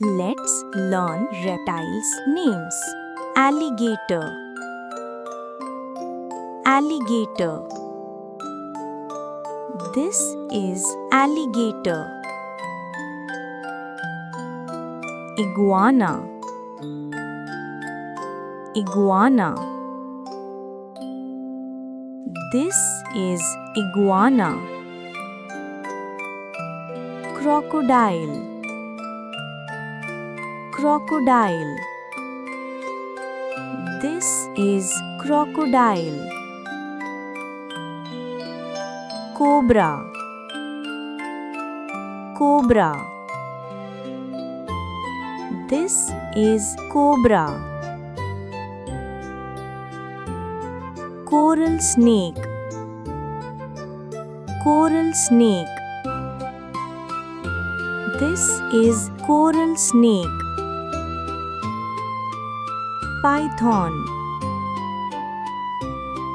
Let's learn reptiles' names. Alligator. Alligator. This is alligator. Iguana. Iguana. This is iguana. Crocodile. Crocodile. This is crocodile. Cobra. Cobra. This is cobra. Coral snake. Coral snake. This is coral snake. Python.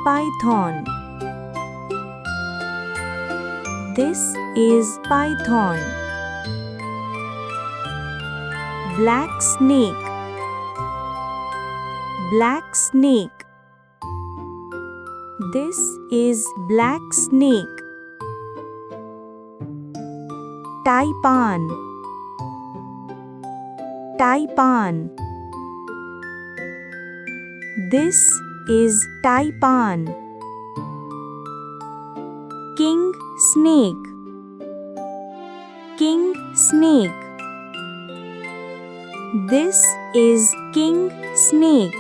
Python. This is python. Black snake. Black snake. This is black snake. Taipan. Taipan. This is taipan. King snake. King snake. This is king snake.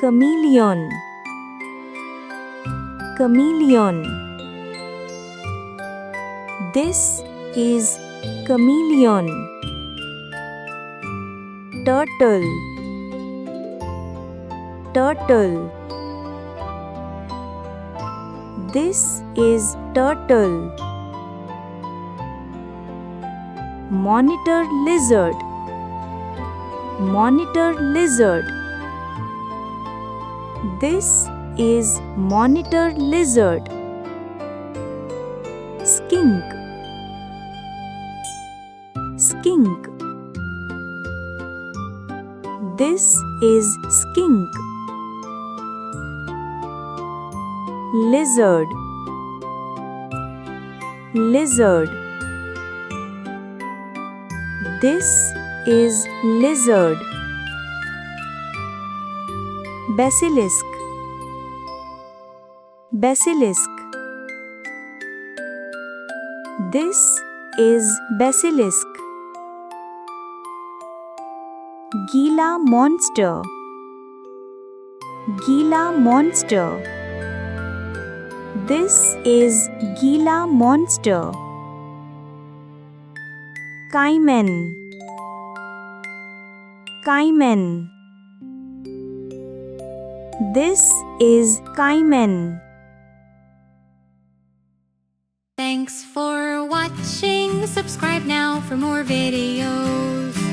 Chameleon. Chameleon. This is chameleon. Turtle. Turtle. This is turtle. Monitor lizard. Monitor lizard. This is monitor lizard. Skink. Skink. This is skink. Lizard. Lizard. This is lizard. Basilisk. Basilisk. This is basilisk. Gila monster. Gila monster. This is Gila monster. Cayman. Cayman. This is cayman. Thanks for watching. Subscribe now for more videos.